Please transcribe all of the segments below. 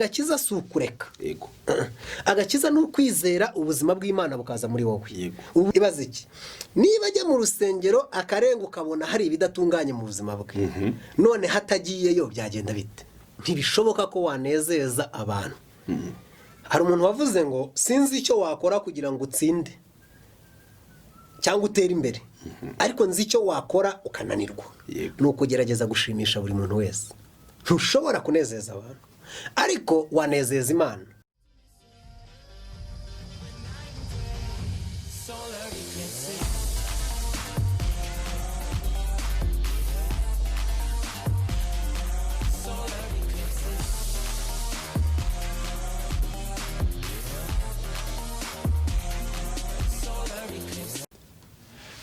agakiza si ukureka. Yego. Agakiza ni ukwizera ubuzima bw'Imana bukaza muri wowe. Yego. Ubu ibaze iki? Niba ajya mu rusengero akarenga ukabona hari ibidatunganye mu buzima bwe, none hatagiyeyo byagenda bite? Ntibishoboka ko wanezeza abantu. Hari umuntu wavuze ngo sinzi icyo wakora kugira ngo utsinde cyangwa utere imbere, ariko nzi icyo wakora ukananirwa. Ni ukugerageza gushimisha buri muntu wese. Ntushobora kunezeza abantu, ariko wanezeza Imana.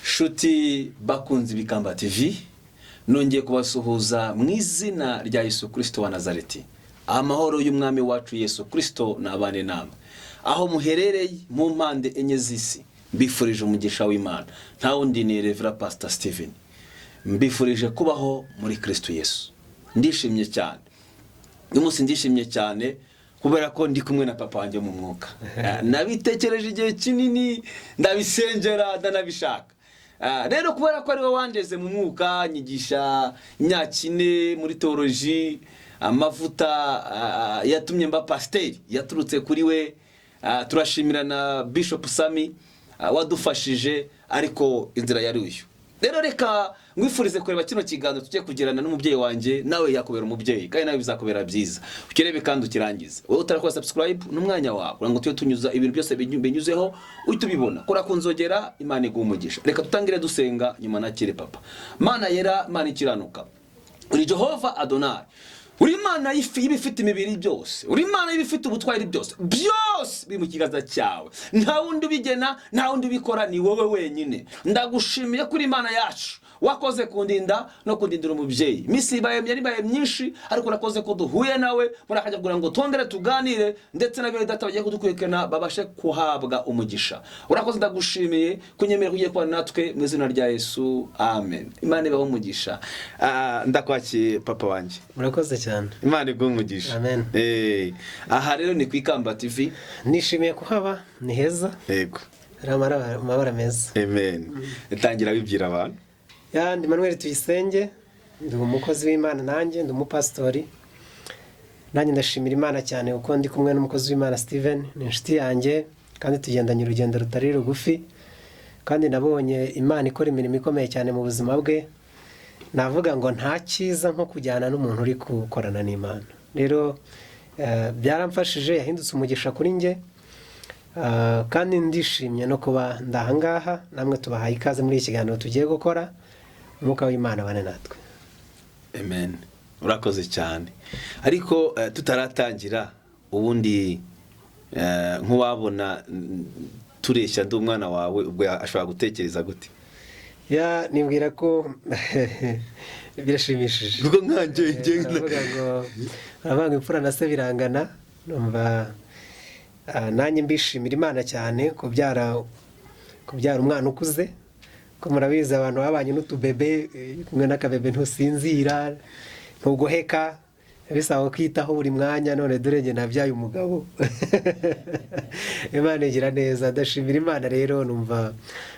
Shuti bakunzi b'Ikamba TV, nongeye kubasuhuza mu izina rya Yesu Kristo wa Nazareti. Amahoro y'umwami wacu Yesu Kristo nabane namwe. Aho muherereye mu mpande enye z'isi, mbifurije umugisha w'Imana. Nta wundi ni Reverend Pastor Steven. Mbifurije kubaho muri Kristo Yesu. Ndishimye cyane. Uyu munsi ndishimye cyane kubera ko ndi kumwe na papa wanjye mu mwuka. Nabitekereje igihe kinini, ndabisengera ndanabishaka. Rero kubera ko ari we wandeze mu mwuka, nyigisha nyakine muri teoloji, amavuta yatumye mba pasiteri yaturutse kuri we. Turashimira na Bishop Sami wadufashije, ariko inzira yari uyu. Rero reka ngwifurize kureba kino kiganiro tujye kugirana n'umubyeyi wanjye, nawe yakubera umubyeyi kandi nawe bizakubera byiza. Ukirebe kandi ukirangize. Wowe utarakora subscribe n'umwanya wawe kugira ngo tujye tunyuza ibintu byose binyuzeho uhite ubibona. Kora kunzogera, Imana iguha umugisha. Reka tutangire dusenga nyuma nakire papa. Mana yera, Mana ikiranuka, uri Jehova Adonai, uri Imana y'ibifite imibiri byose, uri Imana y'ibifite ubutwari byose biri mu kiganza cyawe. Nta wundi ubigena, nta wundi ubikora, ni wowe wenyine. Ndagushimiye kuri Imana yacu wakoze kundinda no kundindira umubyeyi. Misi ibaye myinshi, ariko urakoze ko duhuye nawe murakajya kugira ngo tongere tuganire, ndetse na bene data bagiye kudukurikirana babashe kuhabwa umugisha. Urakoze, ndagushimiye kunyemera kugiye kwa natwe mu izina rya Yesu, amen. Imana ibaho umugisha. Ndakwakiye papa wanjye. Murakoze cyane. Imana iguha umugisha. Amen. Aha rero ni ku Ikamba TV. Nishimiye kuhaba, ni heza. Yego. Hari amabara meza. Amen. Tangira wibwira abantu. Ndi Manuel Tuyisenge, ndi umukozi w'Imana, nanjye ndi umupasitori. Nanjye ndashimira Imana cyane kuko ndi kumwe n'umukozi w'Imana Steven, ni inshuti yanjye kandi tugendanye urugendo rutari rugufi, kandi nabonye Imana ikora imirimo ikomeye cyane mu buzima bwe. Navuga ngo nta cyiza nko kujyana n'umuntu uri gukorana n'Imana. Rero byaramfashije, yahindutse umugisha kuri njye, kandi ndishimye no kuba ndahangaha. Namwe tubahaye ikaze muri iki kiganiro tugiye gukora. Umwuka w'Imana bane natwe. Amen. Urakoze cyane. Ariko tutaratangira, ubundi nk'uwabona tureshya ndi umwana wawe, ubwo ashobora gutekereza gute? Nibwira ko birashimishije. Kuko nkanje ndavuga ngo abanga imfura na se birangana. Numva nanjye mbishimira Imana cyane kubyara umwana ukuze. Ko murabizi abantu babanye n'utubebe, kumwe n'akabebe ntusinzira, ntugoheka, bisaba kwitaho buri mwanya. None dore nge nabyaye umugabo. Imana igira neza, ndashimira Imana. Rero numva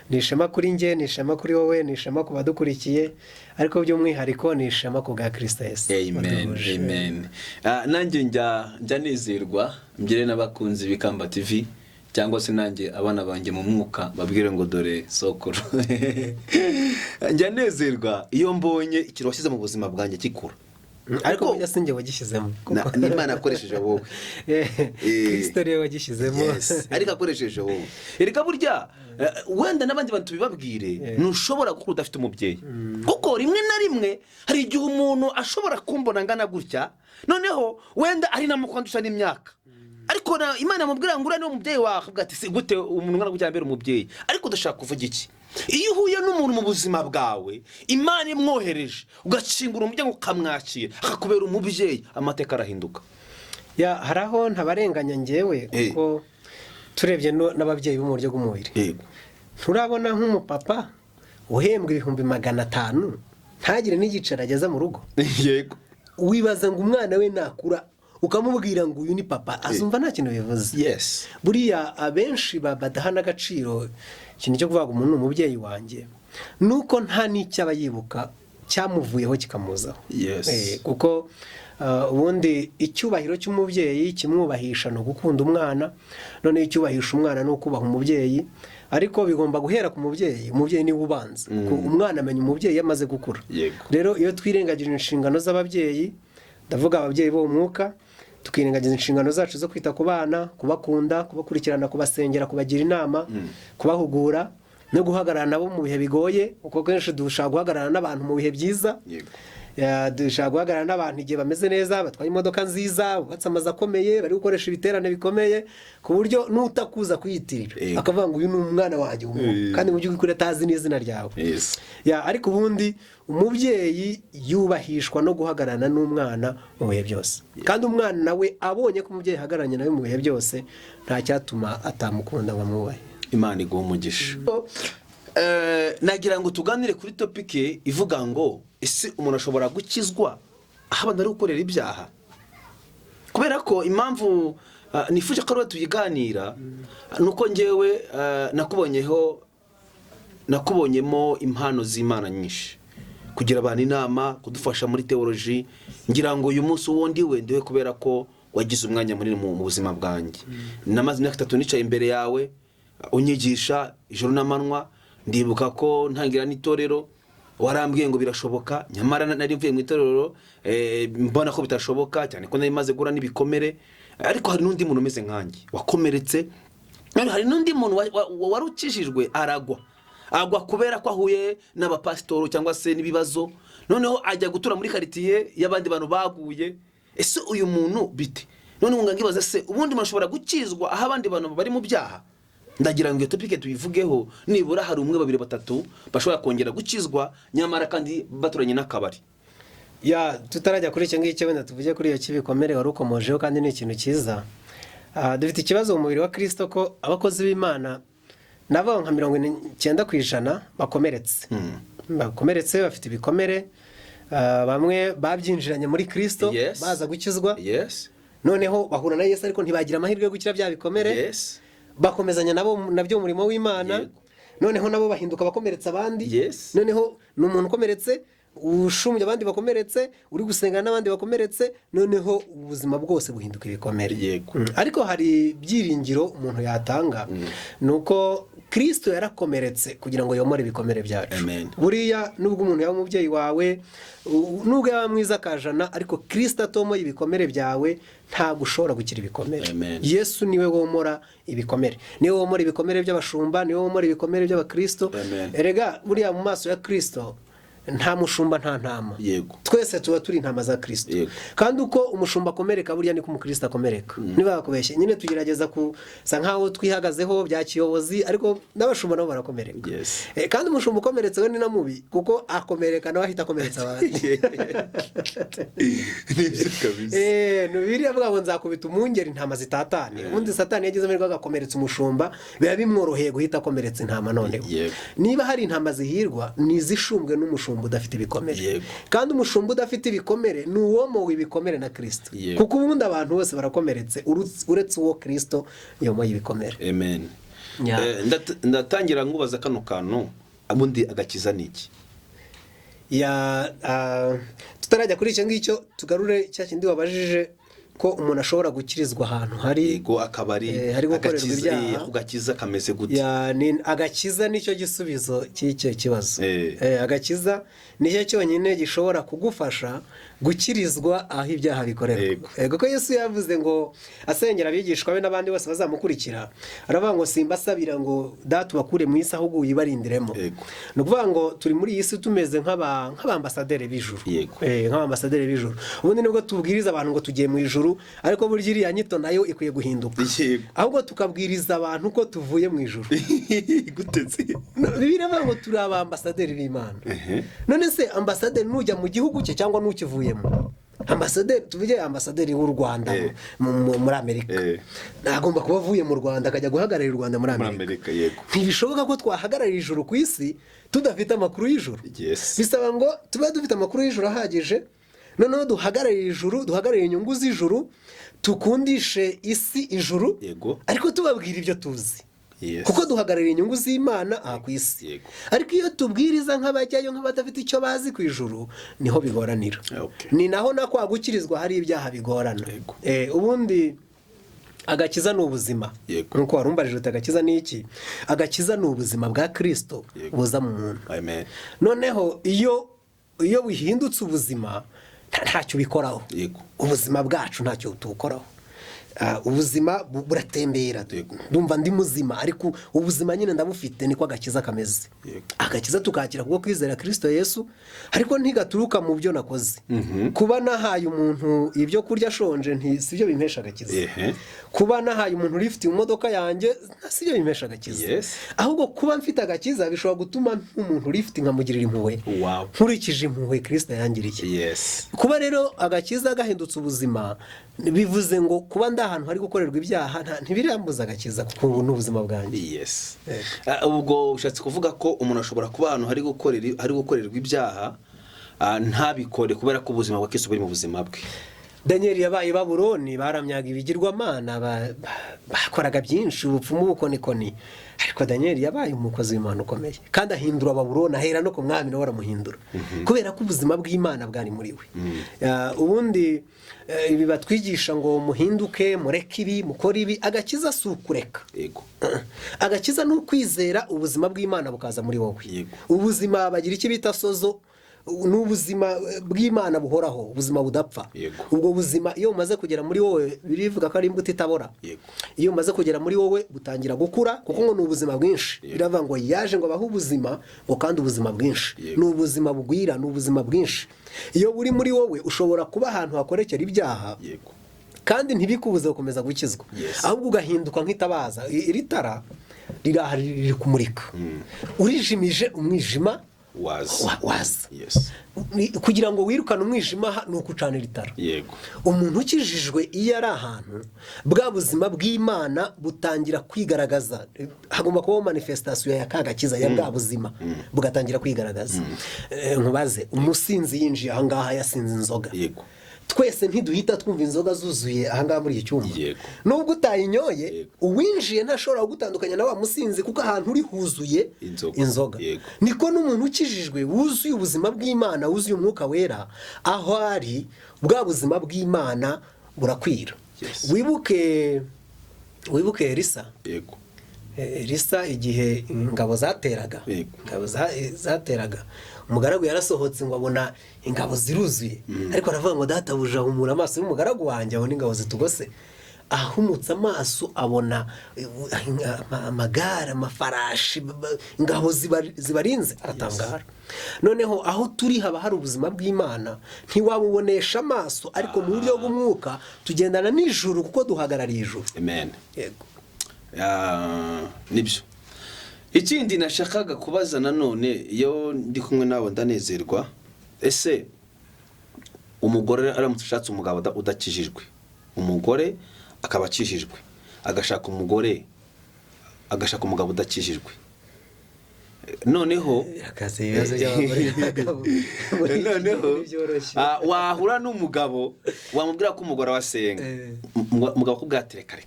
nishema kuri nge, nishema kuri wowe, nishema ku badukurikiye, ariko by'umwihariko nishema ku bwa Kristo Yesu. Amen. Amen. Nanjye njya nezerwa, mbere n'abakunzi b'Ikamba TV, cyangwa se nanjye abana banjye mu mwuka babwire ngo dore sokoro. Njya nezerwa iyo mbonye ikintu washyize mu buzima bwanjye kikura. Ariko sinjye wagishyizemo, ni Imana akoresheje wowe. Kristo niwe wagishyizemo. Ariko akoresheje wowe. Erega burya wenda n'abandi bantu bibabwire, ntushobora gukura udafite umubyeyi. Kuko rimwe na rimwe hari igihe umuntu ashobora kumbona ngana gutya, noneho wenda ari namukondusha n'imyaka, ariko Imana amubwira ngo uriya ni umubyeyi wawe. Ati se gute umuntu ngana kujya mbere umubyeyi? Ariko udashaka kuvuga iki? Iyo uhuye n'umuntu mu buzima bwawe, Imana imwohereje, ugakingura umuryango ukamwakira, akakubera umubyeyi, amateka arahinduka. Hari aho ntabarenganya ngewe, kuko turebye n'ababyeyi bo mu buryo bw'umubiri. Turabona nk'umupapa uhembwa 500 ntagire n'igiciro ageza mu rugo. Yego. Wibaza ngo umwana we nakura ukamubwira ngo uyu ni papa azumva nta kintu bivuze. Yes. Buriya abenshi badaha n'agaciro ikintu cyo kuvuga ngo umuntu ni umubyeyi wanjye nuko nta n'icyo aba yibuka cyamuvuyeho kikamuzaho. Yes. Kuko ubundi icyubahiro cy'umubyeyi kimwubahisha no gukunda umwana, none icyubahisha umwana no kubaha umubyeyi, ariko bigomba guhera ku mubyeyi. Umubyeyi niwe ubanza, umwana amenya umubyeyi yamaze gukura. Rero iyo twirengagije inshingano z'ababyeyi, ndavuga ababyeyi bo mu mwuka, tukirengagiza inshingano zacu zo kwita ku bana, kubakunda, kubakurikirana, kubasengera, kubagira inama, kubahugura no guhagarara nabo mu bihe bigoye, kuko kenshi dushaka guhagarara n'abantu mu bihe byiza. Dushaka guhagarara n'abantu igihe bameze neza, batwaye imodoka nziza, bubatse amazu akomeye, bari gukoresha ibiterane bikomeye, ku buryo n'utakuza kuyitirira akavuga ngo uyu ni umwana wanjye, kandi mu by'ukuri atazi n'izina ryawe. Ariko ubundi umubyeyi yubahishwa no guhagararana n'umwana mu bihe byose, kandi umwana nawe abonye ko umubyeyi ahagararanye nawe mu bihe byose, nta cyatuma atamukunda ngo amwubahe. Imana iguha umugisha. Nagira ngo tuganire kuri topike ivuga ngo ese umuntu ashobora gukizwa aho abantu ari gukorera ibyaha? Kubera ko impamvu nifuje ko tuyiganira nuko ngewe nakubonyemo impano z'Imana nyinshi, kugira abantu inama, kudufasha muri teoloji. Ngira ngo uyu munsi wundi wendewe kubera ko wagize umwanya munini mu buzima bwanjye. Namaze imyaka 3 nicaye imbere yawe unyigisha ijoro n'amanywa. Ndibuka ko ntangira n'itorero warambwiye ngo birashoboka, nyamara nari mvuye mu itorero mbona ko bitashoboka cyane ko nari maze gura n'ibikomere. Ariko hari n'undi muntu umeze nkanjye wakomeretse, hari n'undi muntu warukishijwe agwa kubera ko ahuye n'abapasitoro cyangwa se n'ibibazo, noneho ajya gutura muri quartier y'abandi bantu baguye. Ese uyu muntu bite? None ngangibaza se ubundi mashobora gukizwa aho abandi bantu bari mu byaha? Ndagira ngo iyo topike tuyivugeho, nibura hari 1 2 3 bashobora kongera gukizwa nyamara kandi baturanye n'akabari. Tutarajya kuri icyo ngicyo wenda tuvuge kuri iyo kibikomere wari ukomojeho, kandi ni ikintu cyiza. Dufite ikibazo mu mubiri wa Kristo ko abakozi b'Imana nabo nka 90% bakomeretse, bafite ibikomere. Bamwe babyinjiranye muri Kristo baza gukizwa, noneho bahura na Yesu ariko ntibagira amahirwe yo gukira bya bikomere. Bakomezanya nabyo umurimo w'Imana, noneho nabo bahinduka bakomeretsa abandi. Noneho n'umuntu ukomeretse ushumbye abandi bakomeretse, uri gusengana n'abandi bakomeretse, noneho ubuzima bwose buhinduka ibikomere. Ariko hari byiringiro umuntu yatanga, nuko Kristo yarakomeretse kugira ngo yomore ibikomere byacu. Buriya nubwo umuntu yaba umubyeyi wawe, nubwo yaba mwiza akajana, ariko Kristo atomoye ibikomere byawe ntabwo ushobora gukira ibikomere. Yesu niwe womora ibikomere, niwe womora ibikomere by'abashumba, niwe womora ibikomere by'abakristo. Erega buriya mu maso ya Kristo nta mushumba nta ntama. Twese tuba turi intama za Kristo. Kandi uko umushumba akomereka buriya niko umukristo akomereka. Niba bakubeshye nyine tugerageza kusa nkaho twihagazeho bya kiyobozi, ariko n'abashumba nabo barakomereka. Kandi umushumba ukomeretse we ni na mubi, kuko akomereka nawe ahita akomeretsa abandi. Biriya avuga ngo nzakubita umwungeri intama zitatane. Ubundi Satani yagize amahirwe agakomeretsa umushumba, biba bimworoheye guhita akomeretsa intama. Noneho niba hari intama zihirwa nizishumbwe n'umushumba udafite ibikomere. Kandi umushumba udafite ibikomere ni uwomowe ibikomere na Kristo, kuko ubundi abantu bose barakomeretse uretse uwo Kristo yomoye ibikomere. Ndatangira ngubaza kano kantu, abundi agakiza niki? Tutarajya kuri icyo ngicyo tugarure cya kindi wabajije ko umuntu ashobora gukirizwa ahantu hari akabari, hari gukorerwa ibyaha. Agakiza kameze gute? Agakiza nicyo gisubizo cy'icyo kibazo. Agakiza nicyo cyonyine gishobora kugufasha gukirizwa aho ibyaha bikorerwa. Kuko Yesu yavuze ngo asengera abigishwa be n'abandi bose bazamukurikira, aravuga ngo simbasabira ngo data bakure mu isi ahubwo uyibarindiremo. Ni ukuvuga ngo turi muri iyi si tumeze nk'abambasaderi b'ijuru. Nk'abambasaderi b'ijuru. Ubundi nibwo tubwiriza abantu ngo tugiye mu ijuru, ariko burya iriya nyito nayo ikwiye guhinduka, ahubwo tukabwiriza abantu ko tuvuye mu ijuru. Bibiliya ivuga ngo turi abambasaderi b'Imana. None se ambasaderi nujya mu gihugu cye cyangwa nukivuyemo? Ambasaderi, tuvuge ambasaderi w'u Rwanda muri Amerika, agomba kuba avuye mu Rwanda akajya guhagararira u Rwanda muri Amerika. Ntibishoboka ko twahagararira ijuru ku isi tudafite amakuru y'ijuru. Bisaba ngo tube dufite amakuru y'ijuru ahagije, noneho duhagararire ijuru, duhagararire inyungu z'ijuru, tukundishe isi ijuru, Yego. ariko tubabwira ibyo tuzi. Yes. Kuko duhagararira inyungu z'Imana aha ku isi. Yego. Ariko iyo tubwiriza nk'abajyayo nk'abadafite icyo bazi ku ijuru, niho bigoranira. Okay. Ni naho na kwa gukirizwa hari ibyaha bigorana. Yego. Ubundi agakiza ni ubuzima. Yego. Nkuko warumbarije uti agakiza ni iki? Agakiza ni ubuzima bwa Kristo Yego. buza mu muntu. Amen. Noneho iyo buhindutse ubuzima ntacyo ubikoraho. Yego. Ubuzima bwacu ntacyo tubukoraho. Ubuzima buratembera, ndumva ndi muzima, ariko ubuzima nyine ndabufite, niko agakiza kameze. Agakiza tukakira kubwo kwizera Kristo Yesu, ariko ntigaturuka mu byo nakoze. Kuba nahaye umuntu ibyo kurya ashonje si byo bimpesha agakiza. Kuba nahaye umuntu urifitiye imodoka yanjye si byo bimpesha agakiza. Ahubwo kuba mfite agakiza bishobora gutuma nk'umuntu urifite nkamugirira impuhwe, nkurikije impuhwe Kristo yangiriye. Kuba rero agakiza gahindutse ubuzima bivuze ngo kuba ahantu hari gukorerwa ibyaha ntibirambuza agakiza, kuko ubu ni ubuzima bwanjye. Ubwo ushatse kuvuga ko umuntu ashobora kuba ahantu hari gukorerwa ibyaha ntabikore kubera ko ubuzima bwa Kristo buri mu buzima bwe. Daniel yabaye i Babuloni, baramyaga ibigirwamana, bakoraga byinshi, ubupfumu, ubukonikoni, ariko Daniel yabaye umukozi w'Imana ukomeye, kandi ahindura Babuloni, ahera no ku mwami nawe aramuhindura, kubera ko ubuzima bw'Imana bwari muri we. Ubundi ibi batwigisha ngo muhinduke, mureke ibi, mukore ibi, agakiza si ukureka. Agakiza ni ukwizera ubuzima bw'Imana bukaza muri wowe. Ubuzima bagira icyo bita sozo, ni ubuzima bw'Imana buhoraho, ubuzima budapfa. Ubwo buzima iyo umaze kugera muri wowe, birivuga ko ari imbuto itabora. Iyo umaze kugera muri wowe butangira gukura, kuko ngo ni ubuzima bwinshi. Biravuga ngo yaje ngo abahe ubuzima, ngo kandi ubuzima bwinshi. Ni ubuzima bugwira, ni ubuzima bwinshi. Iyo buri muri wowe ushobora kuba ahantu hakorekera ibyaha, kandi ntibikubuze gukomeza gukizwa, ahubwo ugahinduka nk'itabaza. Iri tara riri kumurika, urijimije umwijima waza. Kugira ngo wirukane umwijima ni ukucanira itara. Umuntu ukijijwe iyo ari ahantu, bwa buzima bw'Imana butangira kwigaragaza. Hagomba kubaho manifestation ya kagakiza ya bwa buzima bugatangira kwigaragaza. Nkubaze, umusinzi yinjiye ahangaha yasinze inzoga, twese ntiduhita twumva inzoga zuzuye ahangaha muri iki cyumba. Nubwo utayinyoye, uwinjiye ntashobora gutandukanya na wa musinzi, kuko ahantu uri huzuye inzoga. Niko n'umuntu ukijijwe wuzuye ubuzima bw'Imana, wuzuye umwuka wera, aho ari bwa buzima bw'Imana burakwira. Wibuke Elisa. Elisa igihe ingabo zateraga, umugaragu yarasohotse ngo abona ingabo ziruzuye, ariko aravuga ngo databuja humura amaso y'umugaragu wanjye, abona ingabo zitugose. Ahumutse amaso abona amagare, amafarashi, ingabo zibarinze, aratangara. Noneho aho turi haba hari ubuzima bw'Imana, ntiwabubonesha amaso, ariko mu buryo bw'umwuka tugendana n'ijuru, kuko duhagarariye ijuru. Amen. Yego. Nibyo. Ikindi nashakaga kubaza nanone, iyo ndi kumwe nabo ndanezerwa, ese umugore aramutse ashatse umugabo udakijijwe, umugore akaba akijijwe, agashaka umugabo udakijijwe, noneho wahura n'umugabo wamubwira ko umugore wasenga, umugabo akubwira ati reka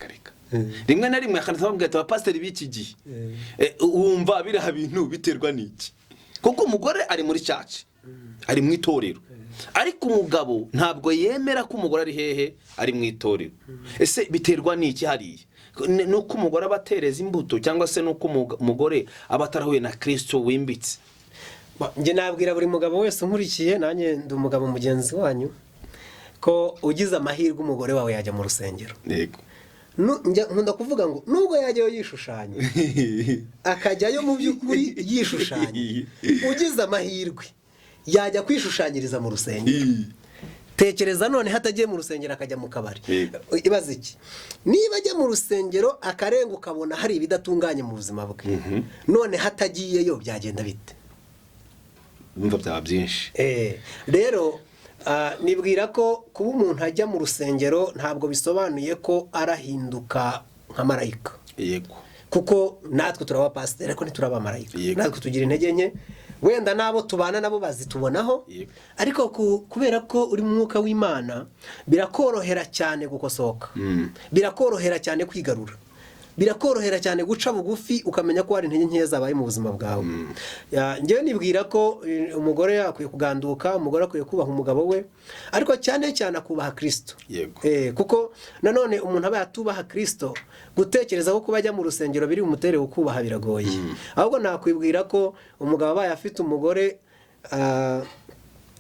rimwe na rimwe akanatubwira ati abapasiteri b'iki gihe, wumva biriya bintu biterwa n'iki? Kuko umugore ari muri church, ari mu itorero, ariko umugabo ntabwo yemera ko umugore ari hehe, ari mu itorero. Ese biterwa n'iki hariya? Nuko umugore abatereza imbuto, cyangwa se nuko umugore aba atarahuye na Kristo wimbitse? Nge nabwira buri mugabo wese unkurikiye, nanjye ndi umugabo mugenzi wanyu, ko ugize amahirwe umugore wawe yajya mu rusengero. Nkunda kuvuga ngo nubwo yajyayo yishushanya, akajyayo mu by'ukuri yishushanya, ugize amahirwe yajya kwishushanyiriza mu rusengero. Tekereza none hatagiye mu rusengero akajya mu kabari, ibaze iki? Niba ajya mu rusengero akarenga ukabona hari ibidatunganye mu buzima bwe, none hatagiyeyo byagenda bite? Bumva byaba byinshi. Rero nibwira ko kuba umuntu ajya mu rusengero ntabwo bisobanuye ko arahinduka nka marayika. Yego. Kuko natwe turaba pasiteri, ariko ntituraba marayika. Natwe tugira intege nke, wenda n'abo tubana nabo bazitubonaho, ariko kubera ko uri mu mwuka w'Imana birakorohera cyane gukosoka, birakorohera cyane kwigarura, birakorohera cyane guca bugufi ukamenya ko hari intege nkeya zabaye mu buzima bwawe. Njyewe nibwira ko umugore akwiye kuganduka, umugore akwiye kubaha umugabo we, ariko cyane cyane akubaha Kristo. Kuko nanone umuntu aba yatubaha Kristo, gutekereza ko kuba ajya mu rusengero biri umutere ukubaha biragoye. Ahubwo nakwibwira ko umugabo abaye afite umugore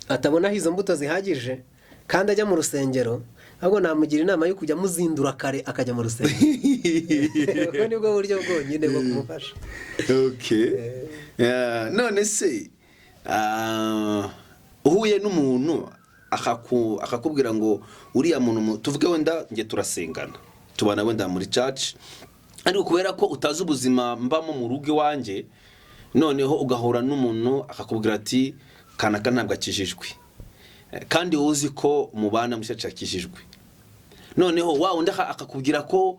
atabonaho izo mbuto zihagije kandi ajya mu rusengero, ahubwo namugira inama yo kujya muzindura kare akajya mu rusengero. Ubwo nibwo buryo bwonyine bwo kumufasha. None se uhuye n'umuntu akakubwira ngo uriya muntu tuvuge wenda nge turasengana, tubana wenda muri church, ariko kubera ko utazi ubuzima mbamo mu rugo iwanjye, noneho ugahura n'umuntu akakubwira ati kanaka ntabwo akijijwe, kandi uzi ko mubana muri church akijijwe, noneho wa undi akakubwira ko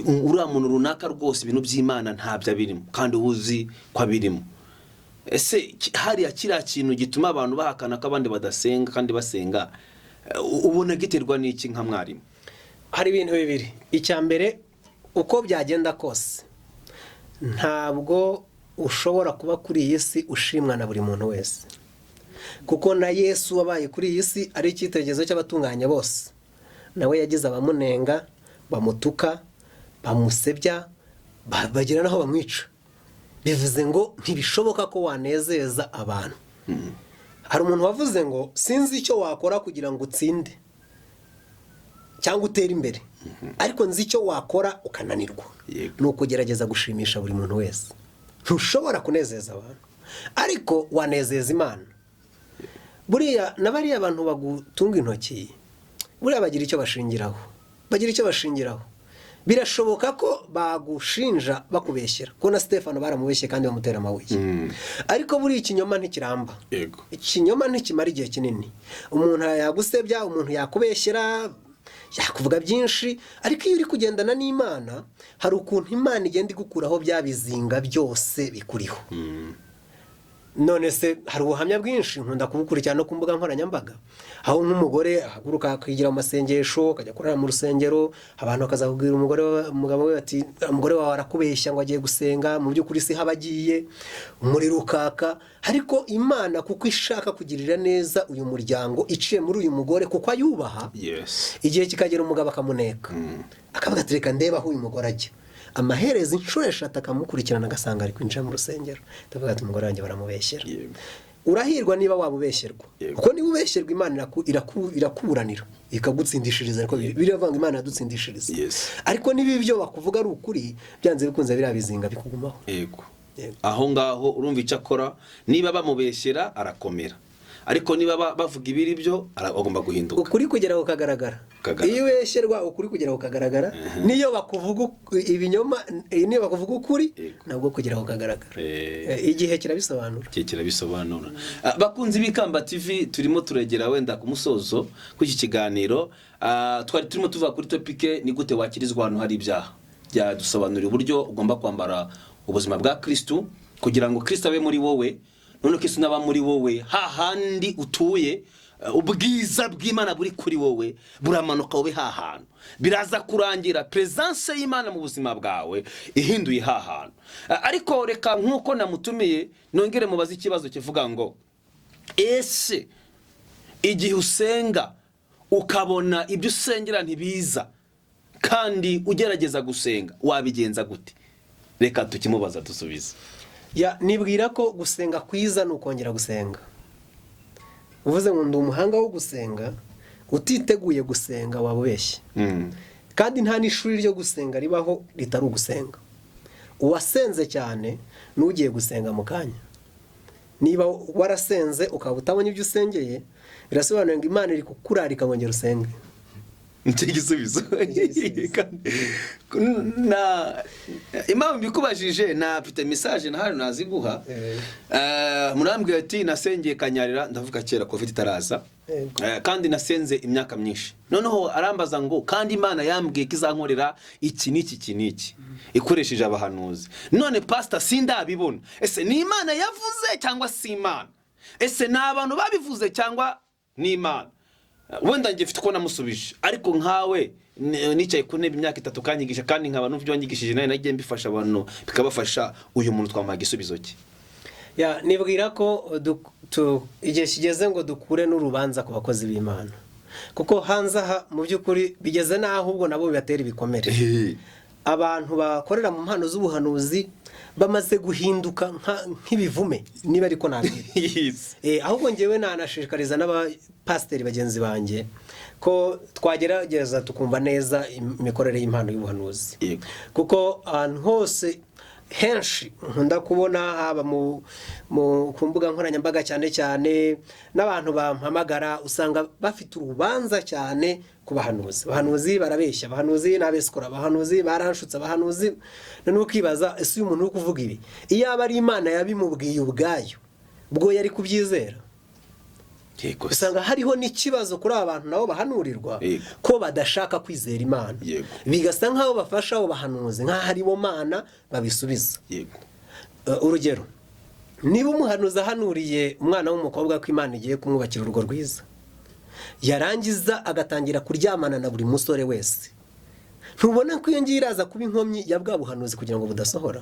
uriya muntu runaka rwose ibintu by'Imana ntabyo abirimo, kandi uzi ko abirimo. Ese hariya kiriya kintu gituma abantu bahakana ko abandi badasenga kandi basenga, ubona giterwa n'iki nka mwarimu? Hari ibintu bibiri. Icya mbere, uko byagenda kose ntabwo ushobora kuba kuri iyi si ushimwa na buri muntu wese, kuko na Yesu wabaye kuri iyi si ari icyitegererezo cy'abatunganye bose, nawe yagize abamunenga, bamutuka, bamusebya, bagira naho bamwica. Bivuze ngo ntibishoboka ko wanezeza abantu. Hari umuntu wavuze ngo sinzi icyo wakora kugira ngo utsinde cyangwa utere imbere, ariko nzi icyo wakora ukananirwa, ni ukugerageza gushimisha buri muntu wese. Ntushobora kunezeza abantu, ariko wanezeza Imana. Buriya n'abariya abantu bagutunga intoki, buriya bagira icyo bashingiraho. Birashoboka ko bagushinja bakubeshyera, ko na Stefano baramubeshye kandi bamutera amabuye. Ariko buriya ikinyoma ntikiramba. Ikinyoma ntikimara igihe kinini. Umuntu yagusebya, umuntu yakubeshyera, yakuvuga byinshi, ariko iyo uri kugendana n'Imana, hari ukuntu Imana igenda igukuraho bya bizinga byose bikuriho. None se hari ubuhamya bwinshi nkunda kubukurikirana no ku mbuga nkoranyambaga, aho nk'umugore ahaguruka akigira mu masengesho, akajya kurara mu rusengero, abantu bakazakubwira umugabo we ati umugore wawe arakubeshya ngo agiye gusenga, mu by'ukuri si habagiye, umuriro ukaka. Ariko Imana kuko ishaka kugirira neza uyu muryango iciye muri uyu mugore, kuko ayubaha, igihe kikagera umugabo akamuneka, akavuga ati reka ndeba aho uyu mugore ajya. Amaherezo inshuro 3 akamukurikirana agasanga ari kwinjira mu rusengero, ndavuga ati umugore wanjye baramubeshyera. Urahirwa niba wabubeshyerwa, kuko niba ubeshyerwa Imana irakuburanira ikagutsindishiriza, ariko biravanga Imana yadutsindishiriza. Ariko niba ibyo bakuvuga ari ukuri, byanze bikunze birabizinga bikugumaho. Aho ngaho urumva icyo akora, niba bamubeshyera arakomera, ariko niba bavuga ibiri byo agomba guhinduka. Ukuri kugera kukagaragara. Iyo ubeshyerwa ukuri kugera kukagaragara, niyo bakuvuga ibinyoma, niyo bakuvuga ukuri nabwo kugera kukagaragara. Igihe kirabisobanura. Bakunzi b'Ikamba TV, turimo turegera wenda ku musozo kw'iki kiganiro. Twari turimo tuva kuri topike ni gute wakirizwa ahantu hari ibyaha. Byadusobanurira uburyo ugomba kwambara ubuzima bwa Kristo kugira ngo Kristo abe muri wowe, none Kristo naba muri wowe, hahandi utuye ubwiza bw'Imana buri kuri wowe buramanuka ube hahantu, biraza kurangira presence y'Imana mu buzima bwawe ihinduye hahantu. Ariko reka nkuko namutumiye nongere mubaza ikibazo kivuga ngo ese igihe usenga ukabona ibyo usengera ntibiza kandi ugerageza gusenga, wabigenza gute? Reka tukimubaza dusubize. Nibwira ko gusenga kwiza nukongera gusenga. Uvuze ngo ndi umuhanga wo gusenga, utiteguye gusenga wabubeshye. Kandi nta n'ishuri ryo gusenga ribaho ritari ugusenga. Uwasenze cyane n'ugiye gusenga mu kanya. Niba warasenze ukaba utabonye ibyo usengeye, birasobanura ngo Imana iri kukurarika ngongera usenge. nicyo gisubizo. Na impamvu mbikubajije nafite message ntahari naziguha. Murambwira ati nasengeye Kanyarira, ndavuga kera covid itaraza, kandi nasenze imyaka myinshi. Noneho arambaza ngo kandi Imana yambwiye kizankorera iki n'iki ikoresheje abahanuzi. None pastor sindabibona, ese ni Imana yavuze cyangwa si Imana? Ese ni abantu babivuze cyangwa ni Imana? Wenda ngiye mfite ko namusubije, ariko nkawe nicaye ku ntebe imyaka 3 kanyigisha, kandi nkaba n'ubyo wanyigishije nayo nagiye mbifasha abantu bikabafasha. Uyu muntu twamaga igisubizo cye. Nibwira ko igihe kigeze ngo dukure n'urubanza ku bakozi b'Imana, kuko hanze aha mu by'ukuri bigeze naho ubwo nabo bibatera ibikomere. Abantu bakorera mu mpano z'ubuhanuzi bamaze guhinduka nk'ibivume, niba ariko nabiri. Ahubwo ngewe nanashishikariza n'abapasiteri bagenzi banjye ko twagerageza tukumva neza imikorere y'impano y'ubuhanuzi, kuko ahantu hose henshi nkunda kubona haba mu kumbuga nkoranyambaga cyane n'abantu bampamagara usanga bafite urubanza cyane ku bahanuzi. Abahanuzi barabeshya, abahanuzi n'abesikora, abahanuzi baranshutse, abahanuzi. None ukibaza ese uyu muntu uri kuvuga ibi iyo aba ari Imana yabimubwiye ubwayo bwo yari kubyizera? Usanga hariho n'ikibazo kuri aba bantu nabo bahanurirwa ko badashaka kwizera Imana, bigasa nkaho bafasha abo bahanuzi nkaho ari bo Mana babisubiza. Urugero, niba umuhanuzi ahanuriye umwana w'umukobwa ko Imana igiye kumwubakira urugo rwiza, yarangiza agatangira kuryamana na buri musore wese, ntubona ko iyo ngiye iraza kuba inkomyi ya bwa buhanuzi kugira ngo budasohora?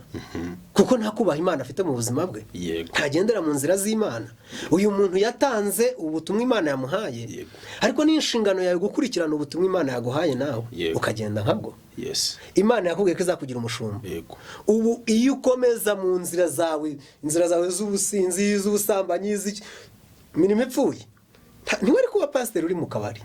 Kuko nta kubaha Imana afite mu buzima bwe, ntagendera mu nzira z'Imana. Uyu muntu yatanze ubutumwa Imana yamuhaye, ariko ni inshingano yawe gukurikirana ubutumwa Imana yaguhaye nawe ukagenda nkabwo. Imana yakubwiye ko izakugira umushumba. Ubu iyo ukomeza mu nzira zawe z'ubusinzi, z'ubusambanyi, imirimo ipfuye, ntiwari kuba pasiteri uri mu kabari,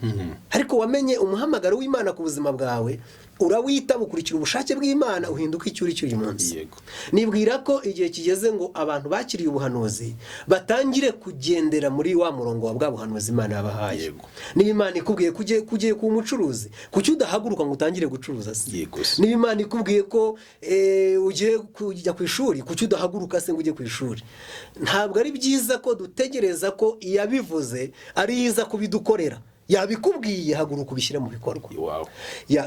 ariko wamenye umuhamagaro w'Imana ku buzima bwawe, urawita bukurikira ubushake bw'Imana, uhinduka icyo uri cyo uyu munsi. Nibwira ko igihe kigeze ngo abantu bakiriye ubuhanuzi batangire kugendera muri wa murongo wa bwa buhanuzi Imana yabahaye. Niba Imana ikubwiye kugiye ku mucuruzi, kuki udahaguruka ngo utangire gucuruza se? Niba Imana ikubwiye ko ugiye kujya ku ishuri, kuki udahaguruka se ngo ujye ku ishuri? Ntabwo ari byiza ko dutegereza ko iyabivuze ari yiza kubidukorera. Yabikubwiye, haguruka ubishyire mu bikorwa.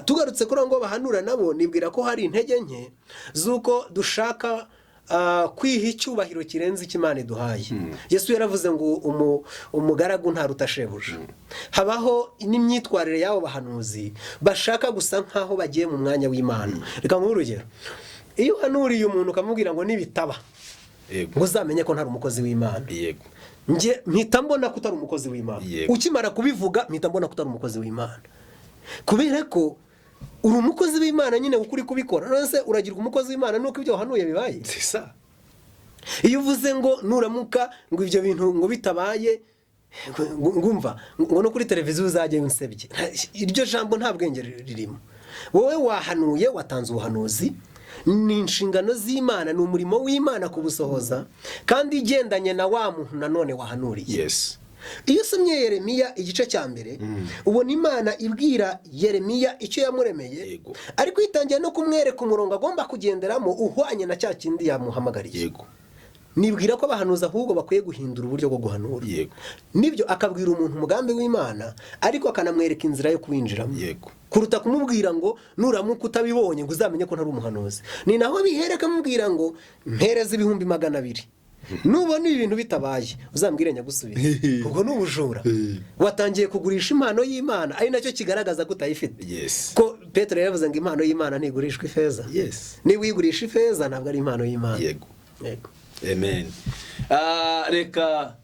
Tugarutse kuri ngo bahanura nabo, nibwira ko hari intege nke z'uko dushaka kwiha icyubahiro kirenze icyo Imana iduhaye. Yesu yaravuze ngo umugaragu ntaruta shebuja. Habaho n'imyitwarire y'abo bahanuzi bashaka gusa nkaho bagiye mu mwanya w'Imana. Reka nguhe urugero, iyo uhanuriye umuntu ukamubwira ngo nibitaba ngo uzamenye ko ntari umukozi w'Imana, nge mpita mbona ko utari umukozi w'Imana. Ukimara kubivuga mpita mbona ko utari umukozi w'Imana, kubera ko uri umukozi w'Imana nyine ukuri kubikora. None se uragirwa umukozi w'Imana nuko ibyo wahanuye bibaye? Iyo uvuze ngo nuramuka ngo ibyo bintu ngo bitabaye ngumva ngo no kuri televiziyo uzajye unsebye, iryo jambo nta bwenge ririmo. Wowe wahanuye, watanze ubuhanuzi, ni inshingano z'Imana, ni umurimo w'Imana kubusohoza, kandi igendanye na wa muntu nanone wahanuriye. Iyo usomye Yeremiya igice cya mbere, ubona Imana ibwira Yeremiya icyo yamuremeye, ariko itangiye no kumwereka umurongo agomba kugenderamo uhwanye na cya kindi yamuhamagariye. Nibwira ko abahanuzi ahubwo bakwiye guhindura uburyo bwo guhanura. Nibyo akabwira umuntu umugambi w'Imana, ariko akanamwereka inzira yo kuwinjiramo, kuruta kumubwira ngo nuramuka utabibonye ngo uzamenye ko ntari umuhanuzi. Ni naho bihereka mubwira ngo mpereza 200,000, nubona ibintu bitabaye uzambwire nyagusubiza. Ubwo n'ubujura. Watangiye kugurisha impano y'Imana, ari nacyo kigaragaza ko utayifite. Ko Petero yavuze ngo impano y'Imana ntigurishwa ifeza. Niba uyigurisha ifeza ntabwo ari impano y'Imana. Amen. Reka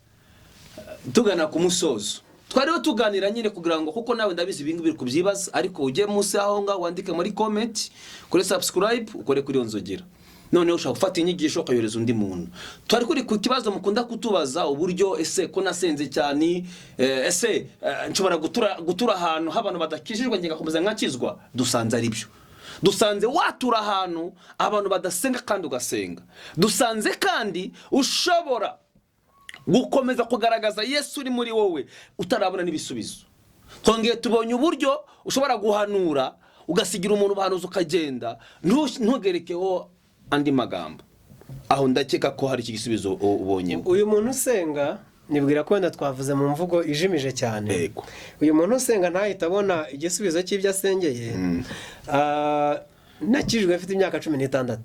tugana ku musozo. Twariho tuganira nyine kugira ngo kuko nawe ndabizi ibintu biri kubyibaza, ariko ujye munsi aho nga wandike muri comment, kuri subscribe, ukore kuri onzogera. Noneho ushaka gufata inyigisho ukayoreza undi muntu. Twari kuri ku kibazo mukunda kutubaza uburyo ese ko nasenze cyane, ese nshobora gutura ahantu abantu badakijijwe ngenga komeza nkakizwa. Dusanze ari byo. Dusanze watura ahantu abantu badasenga kandi ugasenga. Dusanze kandi ushobora gukomeza kugaragaza Yesu uri muri wowe utarabona n'ibisubizo. twongeye tubonye uburyo ushobora guhanura ugasigira umuntu ubuhanuzi ukagenda ntugerekeho andi magambo. Aho ndakeka ko hari igisubizo ubonyemo. Uyu muntu usenga nibwira ko wenda twavuze mu mvugo ijimije cyane. Yego. Uyu muntu usenga ntahita abona igisubizo cy'ibyo asengeye. Nakijwe mfite imyaka 16.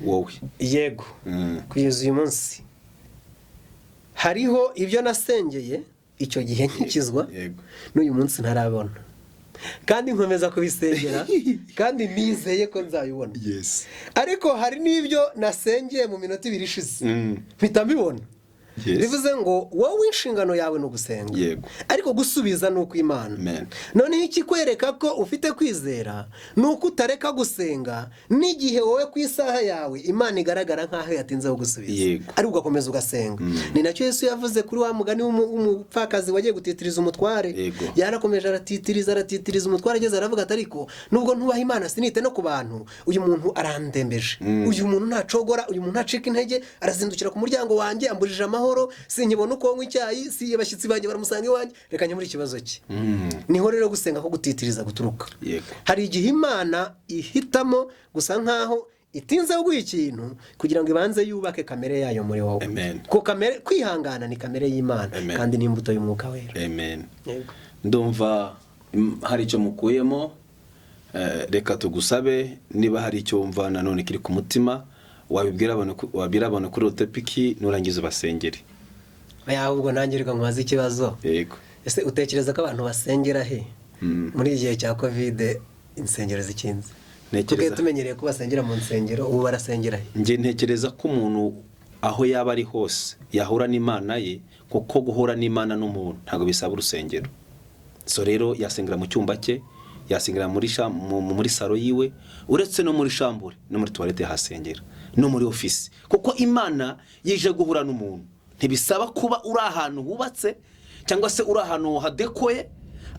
Wowe. Yego. Kugeza uyu munsi hariho ibyo nasengeye icyo gihe nkikizwa. Yego. N'uyu munsi ntarabona. Kandi nkomeza kubisengera kandi nizeye ko nzabibona. Yes. Ariko hari n'ibyo nasengeye mu minota 2 ishize. Mpita mbibona. Yes. Bivuze ngo wowe inshingano yawe no gusenga. Yego. Ariko gusubiza nuko Imana. Amen. None iki kwereka ko ufite kwizera nuko utareka gusenga n'igihe wowe ku isaha yawe Imana igaragara nkaho yatinze gusubiza. Yego. Ari ugakomeza ugasenga. Ni nacyo Yesu yavuze kuri wa mugani w'umupfakazi wagiye gutitiriza umutware. Yego. Yarakomeje aratitiriza umutware ageze aravuga ati ariko nubwo ntubaha Imana sinite no ku bantu uyu muntu arandembeje. Uyu muntu ntacogora, uyu muntu ntacika intege, arazindukira ku muryango wanjye ambujije amahoro, sinkibona uko nywa icyayi, si abashyitsi banjye baramusanga iwanjye, reka nyamuri ikibazo cye. Niho rero gusenga ko gutitiriza guturuka. Yego. Hari igihe Imana ihitamo gusa nkaho itinze guha ikintu kugira ngo ibanze yubake kamere yayo muri wowe. Amen. Ko kamere kwihangana ni kamere y'Imana. Amen. Kandi ni imbuto y'Umwuka Wera. Amen. Yego. Ndumva hari icyo mukuyemo. Reka tugusabe niba hari icyo wumva nanone kiri ku mutima wabwira abantu kuri Otepiki nurangiza basengere. Ahubwo nanjye reka nkwaze ikibazo. Yego. Ese utekereza ko abantu basengera he muri igihe cya Covid insengero zikinze? Kuko tumenyereye ko basengera mu nsengero, ubu barasengera he? Nge ntekereza ko umuntu aho yaba ari hose yahura n'Imana ye, kuko guhura n'Imana n'umuntu ntabwo bisaba urusengero. So rero yasengera mu cyumba cye, yasengera muri saro yiwe, uretse no muri shambure no muri toilette hasengera, no muri office, kuko Imana yije guhura n'umuntu. Ntibisaba kuba uri ahantu hubatse cyangwa se uri ahantu hadekoye,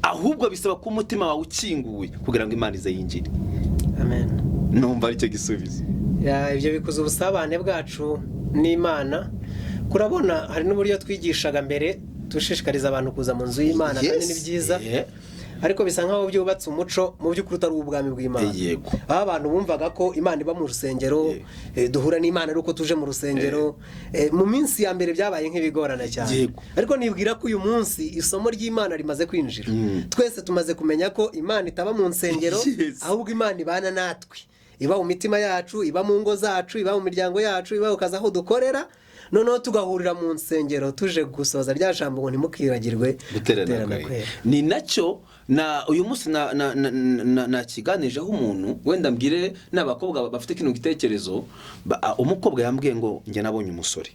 ahubwo bisaba ko umutima wawe ukinguye kugira ngo Imana ize yinjire. Amen. Numva ari cyo gisubizo. Ibyo bikuza ubusabane bwacu n'Imana. Kurabona hari n'uburyo twigishaga mbere dushishikariza abantu kuza mu nzu y'Imana. Kandi ni byiza. Ariko bisa nkaho byubatse umuco mu by'ukuri utari ubwami bw'Imana. Yego. Aho abantu bumvaga ko Imana iba mu rusengero, duhura n'Imana ari uko tuje mu rusengero. Mu minsi ya mbere byabaye nk'ibigorana cyane. Yego. Ariko nibwira ko uyu munsi isomo ry'Imana rimaze kwinjira. Twese tumaze kumenya ko Imana itaba mu nsengero, ahubwo Imana ibana natwe. Iba mu mitima yacu, iba mu ngo zacu, iba mu miryango yacu, iba ku kazi aho dukorera. Noneho tugahurira mu nsengero tuje gusoza rya jambo ngo ntimukiragirwe guterana kwera. Ni nacyo na uyu munsi na kiganijeho umuntu, wenda mbwire n'abakobwa bafite kino gitekerezo. Umukobwa yambwiye ngo njye nabonye umusore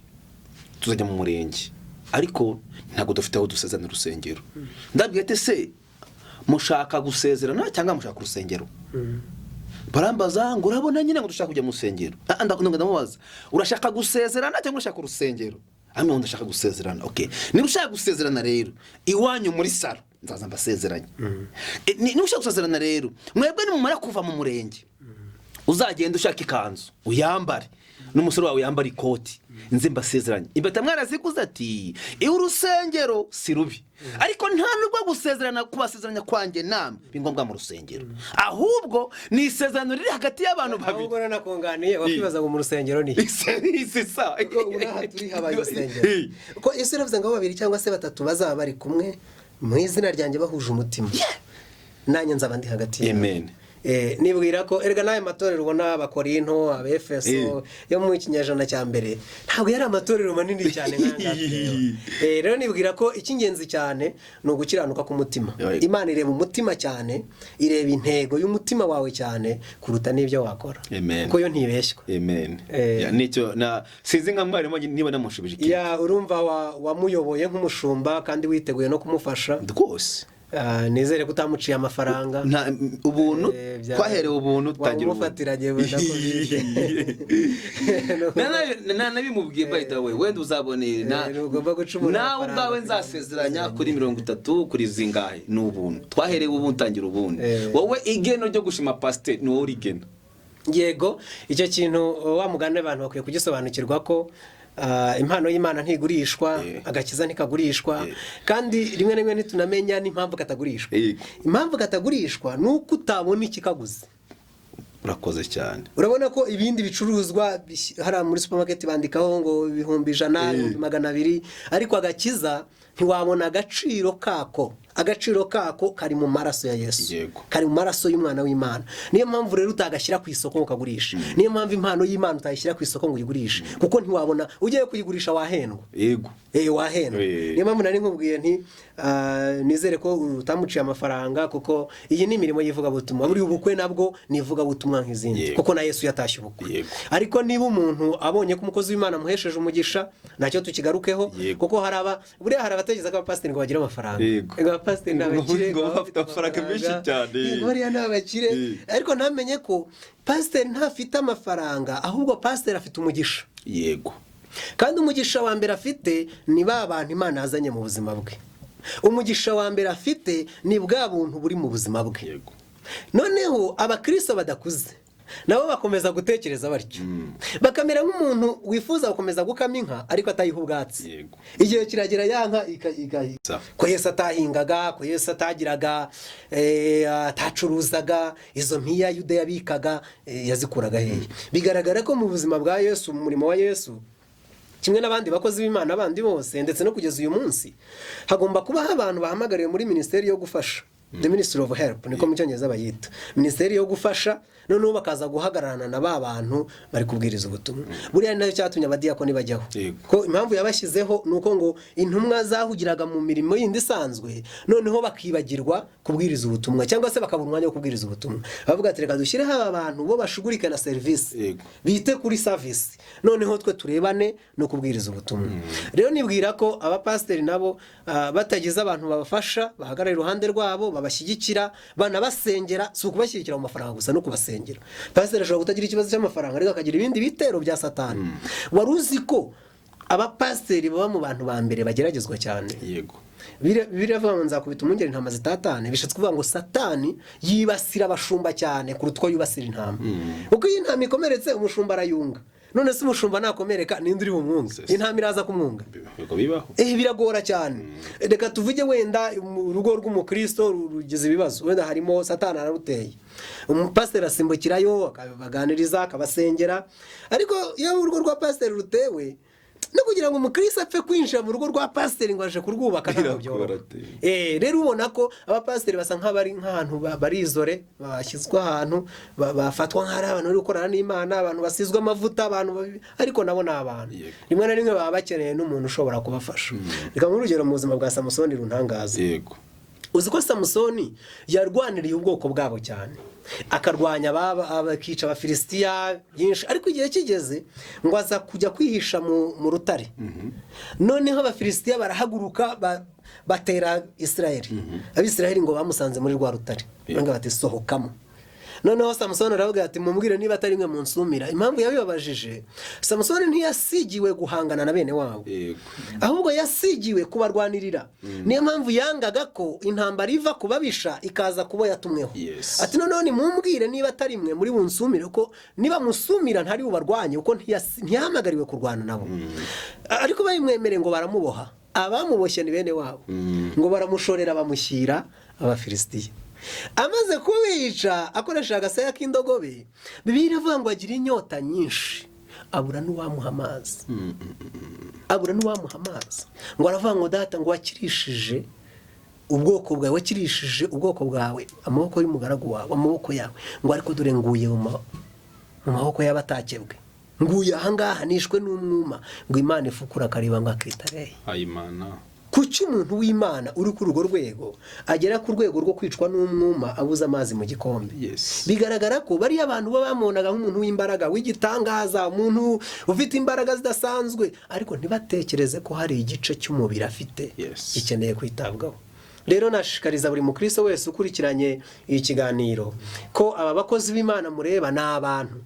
tuzajya mu murenge, ariko ntabwo dufite aho dusezerana urusengero. Ndabwiye ati se mushaka gusezerana cyangwa mushaka urusengero? Barambaza ngo urabona nyine ngo dushaka kujya mu rusengero. Ndamubaza urashaka gusezerana cyangwa urashaka urusengero? Amwe ndashaka gusezerana. Okay. Niba ushaka gusezerana rero iwanyu muri saro nzaza mbasezeranye. Niba ushaka gusezerana rero mwebwe nimumara kuva mu murenge uzagenda ushaka ikanzu uyambare n'umusore wawe yambara ikoti nze mbasezeranye. Imbeta mwarazikuza ati urusengero si rubi, ariko nta nubwo gusezerana kubasezeranya kwanjye namwe bingombwa mu rusengero, ahubwo ni isezerano riri hagati y'abantu babiri. Ahubwo nanakunganiye wakwibaza ngo mu rusengero ni isi sa uraha turi habaye urusengero ko Yesu yavuze ngo babiri cyangwa se batatu bazaba bari kumwe mu izina ryanjye bahuje umutima, nanjye nzaba ndi hagati yabo. Amen. Nibwira ko erega naye matorero ubona Abakorinto, Abefeso yo mu kinyejana cya mbere ntabwo yari amatorero manini cyane nk'angaka. Rero nibwira ko icy'ingenzi cyane ni ugukiranuka k'umutima. Imana ireba umutima cyane, ireba intego y'umutima wawe cyane kuruta n'ibyo wakora. Kuko yo ntibeshywa. Amen. Nicyo na sinzi nka mwarimu niba namushubije iki. Urumva wamuyoboye nk'umushumba kandi witeguye no kumufasha. Rwose. Nizere kutamuciye amafaranga. Ubuntu twaherewe ubuntu tutangira umufatiranye wenda ko nabimubwiye bahita wenda uzabone nawe ubwawe nzasezeranya kuri 30 kuri zingahe n'ubuntu twaherewe ubuntu tangira ubuntu. Wowe igeno ryo gushima pastor ni wowe igeno. Yego icyo kintu wa mugane abantu bakwiye kugisobanukirwa ko impano y'Imana ntigurishwa, agakiza ntikagurishwa, kandi rimwe na rimwe ntitunamenya n'impamvu katagurishwa. Impamvu katagurishwa ni uko utabona ikikaguze. Urakoze cyane. Urabona ko ibindi bicuruzwa hari muri supermarket bandikaho ngo 100, 200, ariko agakiza ntiwabona agaciro kako. Agaciro kako kari mu maraso ya Yesu, kari mu maraso y'umwana w'Imana. Niyo mpamvu rero utagashyira ku isoko ngo kagurisha. Niyo mpamvu impano y'Imana utayishyira ku isoko ngo uyigurishe, kuko ntiwabona ugiye kuyigurisha wahendwa. Yego, wahendwa. Niyo mpamvu nari nkubwiye nti nizere ko utamuciye amafaranga, kuko iyi ni imirimo y'ivugabutumwa. Buri ubukwe nabwo ni ivugabutumwa nk'izindi, kuko na Yesu yatashye ubukwe. Ariko niba umuntu abonye ko umukozi w'Imana muhesheje umugisha, nacyo tukigarukeho, kuko hari abategeza ko abapasiteri ngo bagire amafaranga. Pasiteri n'abakire bafite amafaranga menshi cyane. Bariya n'abakire, ariko ntamenye ko pasiteri ntafite amafaranga, ahubwo pasiteri afite umugisha. Yego. Kandi umugisha wa mbere afite ni ba bantu Imana yazanye mu buzima bwe. Umugisha wa mbere afite ni bwa buntu buri mu buzima bwe. Yego. Noneho abakristo badakuze nabo bakomeza gutekereza batyo, bakamera nk'umuntu wifuza gukomeza gukama inka ariko atayiha ubwatsi. Igihe kiragera ya nka ko Yesu atahingaga, ko Yesu atagiraga, atacuruzaga, izo mpiya Yuda yabikaga yazikuraga hehe? Bigaragara ko mu buzima bwa Yesu, mu murimo wa Yesu, kimwe n'abandi bakozi b'Imana abandi bose, ndetse no kugeza uyu munsi, hagomba kubaho abantu bahamagariwe muri minisiteri yo gufasha. The Ministry of Help niko mu cyongereza bayita, minisiteri yo gufasha. Noneho bakaza guhagararana na ba bantu bari kubwiriza ubutumwa. Buriya nayo cyatumye abadiyakoni bajyaho, ko impamvu yabashyizeho nuko ngo intumwa zahugiraga mu mirimo yindi isanzwe, noneho bakibagirwa kubwiriza ubutumwa, cyangwa se bakabura umwanya wo kubwiriza ubutumwa. Bavuga ati reka dushyireho aba bantu bo bashugurike na service, bite kuri service, noneho twe turebane no kubwiriza ubutumwa. Rero nibwira ko abapasiteri nabo batagize abantu babafasha, bahagarara iruhande rwabo, babashyigikira, banabasengera, si ukubashyigikira mu mafaranga gusa no kubasengera. Pasiteri ashobora kutagira ikibazo cy'amafaranga ariko akagira ibindi bitero bya Satani. Wari uzi ko abapasiteri baba mu bantu ba mbere bageragezwa cyane? Yego. Biravuga ngo nzakubita umwungeri intama zitatane. Bishatse kuvuga ngo Satani yibasira abashumba cyane kuruta uko yibasira intama. Kuko iyi intama ikomeretse umushumba arayunga. None se umushumba nakomereka ninde uri bumwunga? Intama iraza kumwunga? Bibaho. Biragora cyane. Reka tuvuge wenda urugo rw'umukristo rugize ibibazo, wenda harimo Satani araruteye. Umupasiteri asimbukirayo akabaganiriza, akabasengera. Ariko iyo urugo rwa pasiteri rutewe, no kugira ngo umukristo apfe kwinjira mu rugo rwa pasiteri ngo aje kurwubaka ntabwo byoroha. Rero ubona ko abapasiteri basa nk'abari nk'ahantu barizore, bashyizwe ahantu bafatwa nk'ari abantu bari gukorana n'Imana, abantu basizwe amavuta, abantu ariko nabo ni abantu. Rimwe na rimwe baba bakeneye n'umuntu ushobora kubafasha. Reka mu rugero mu buzima bwa Samusoni runtangaza. Yego. Uzi ko Samusoni yarwaniriye ubwoko bwabo cyane, akarwanya abakica abafilisitiya byinshi, ariko igihe kigeze ngo aza kujya kwihisha mu rutare. Noneho abafilisitiya barahaguruka batera Isirayeli. Abisirayeli ngo bamusanze muri rwa rutare, ngo bati sohokamo. Noneho Samusoni aravuga ati mumbwire niba atari mwe munsumira. Impamvu yabibabajije, Samusoni ntiyasigiwe guhangana na bene wabo, ahubwo yasigiwe kubarwanirira. Niyo mpamvu yangaga ko intambara iva kubabisha ikaza kubo yatumweho. Ati noneho nimumbwire niba atari mwe muri bunsumire, ko niba musumira ntari bubarwanye, uko ntiyahamagariwe kurwana nabo. Ariko bayimwemere ngo baramuboha. Abamuboshye ni bene wabo, ngo baramushorera bamushyira abafilisitiya. Amaze kubica akoresha agasaya k'indogobe, Bibiliya ivuga ngo agira inyota nyinshi, abura n'uwamuha amazi. Ngo aravuga ngo data, ngo wakirishije ubwoko bwawe, wakirishije ubwoko bwawe amaboko y'umugaragu wawe, amaboko yawe, ngo ariko dore nguye mu maboko y'abatakebwe, nguye ahangaha nishwe n'umwuma, ngo Imana ifukura akariba ngo akitareye. Ayimana. Kuki umuntu w'Imana uri ku rugo rwego agera ku rwego rwo kwicwa n'umwuma abuza amazi mu gikombe? Bigaragara ko bari abantu babamonaga nk'umuntu w'imbaraga, w'igitangaza, umuntu ufite imbaraga zidasanzwe, ariko ntibatekereze ko hari igice cy'umubiri afite gikeneye kwitabwaho. Rero nashishikariza buri mukristo wese ukurikiranye iyi kiganiro ko aba bakozi b'Imana mureba ni abantu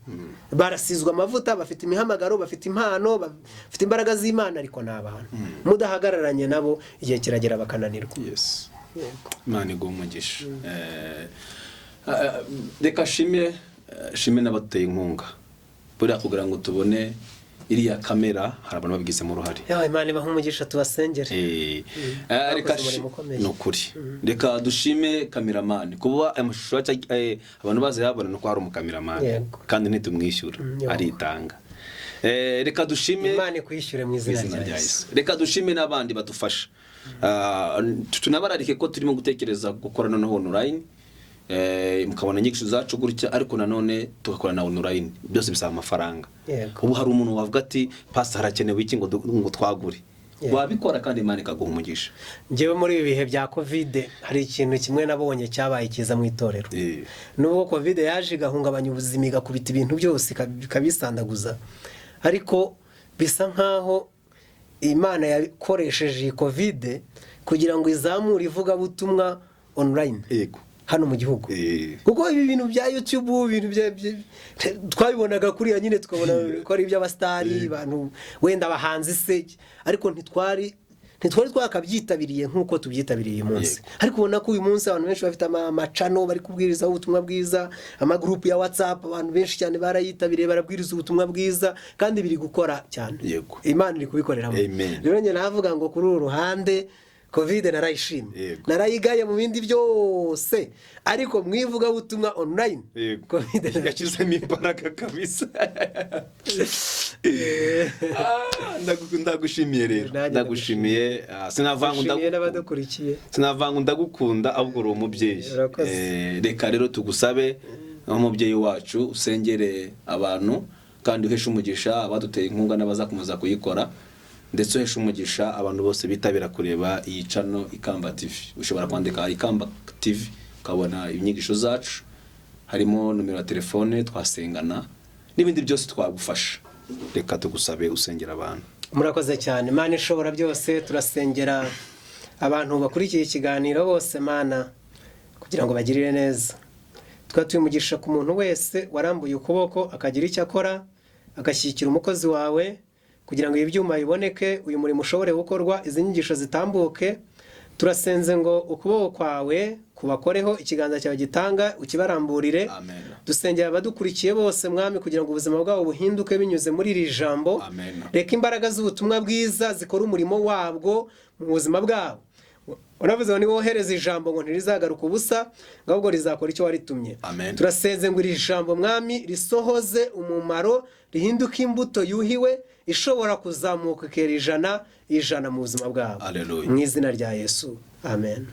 barasizwe amavuta, bafite imihamagaro, bafite impano, bafite imbaraga z'Imana, ariko ni abantu mudahagararanye nabo igihe kiragera bakananirwa. Imana iguhe umugisha. Reka shime n'abateye inkunga buriya kugira ngo tubone iriya kamera hari abantu babigizemo uruhare. yawe Imana ibaha umugisha tubasengere. Reka Bakoze umurimo ukomeye. ni ukuri reka dushime kameramani kuba amashusho abantu bazayabona no ko hari umukameramani Yego. kandi ntitumwishyura Yego. aritanga. Reka dushime Imana ikwishyure mu izina rya Yesu. reka dushime n'abandi badufasha. Tunabararike ko turimo gutekereza gukora noneho online, mukabona inyigisho zacu gutya, ariko nanone tugakora na online, byose bisaba amafaranga. Yego. Ubu hari umuntu wavuga ati pastor harakenewe iki ngo twagure, wabikora kandi Imana ikaguha umugisha. Njyewe muri ibi bihe bya covid hari ikintu kimwe nabonye cyabaye kiza mu itorero. Nubwo covid yaje igahungabanya ubuzima, igakubita ibintu byose ikabisandaguza, ariko bisa nkaho Imana yakoresheje iyi covid kugira ngo izamure ivugabutumwa online. Yego. Hano mu gihugu. Kuko ibi bintu bya YouTube, ibintu twabibonaga kuriya nyine, tukabona ko ari iby'abastari, abantu wenda abahanzi se, ariko ntitwari twakabyitabiriye nk'uko tubyitabiriye uyu munsi. Ariko ubona ko uyu munsi abantu benshi bafite amacano bari kubwiriza ubutumwa bwiza, amagrupu ya WhatsApp, abantu benshi cyane barayitabiriye barabwiriza ubutumwa bwiza, kandi biri gukora cyane. Yego. Imana iri kubikoreramo. Rero njye navuga ngo kuri uru ruhande covid narayishimye, narayigaye mu bindi byose, ariko mwivuga butumwa online covid yashyizemo imbaraga kabisa. Ndagushimiye rero, ndagushimiye. Sinavanga ndagukunda, ahubwo uri umubyeyi. Reka rero tugusabe nk'umubyeyi wacu usengere abantu kandi uheshe umugisha abaduteye inkunga n'abazakomeza kuyikora, ndetse uheshe umugisha abantu bose bitabira kureba iyi channel Ikamba TV. Ushobora kwandika Ikamba TV ukabona inyigisho zacu, harimo numero ya telefone twasengana n'ibindi byose twagufasha. Reka tugusabe usengera abantu. Murakoze cyane. Imana ishobora byose, turasengera abantu bakurikiye ikiganiro bose Mana kugira ngo bagirire neza. Twatuye umugisha ku muntu wese warambuye ukuboko akagira icyo akora, agashyikira umukozi wawe kugira ngo ibyuma biboneke, uyu murimo ushobore gukorwa, izi nyigisho zitambuke. Turasenze ngo ukuboko kwawe kubakoreho, ikiganza cyawe gitanga ukibaramburire. Amen. Dusengera abadukurikiye bose Mwami kugira ngo ubuzima bwabo buhinduke binyuze muri iri jambo. Amen. Reka imbaraga z'ubutumwa bwiza zikora umurimo wabwo mu buzima bwabo. Uravuze ngo niwohereza ijambo ngo ntirizagaruka ubusa, ahubwo rizakora icyo waritumye. Amen. Turasenze ngo iri jambo Mwami risohoze umumaro, rihinduke imbuto yuhiwe ishobora kuzamuka ikera ijana mu buzima bwabo. Hallelujah. Mu izina rya Yesu. Amen.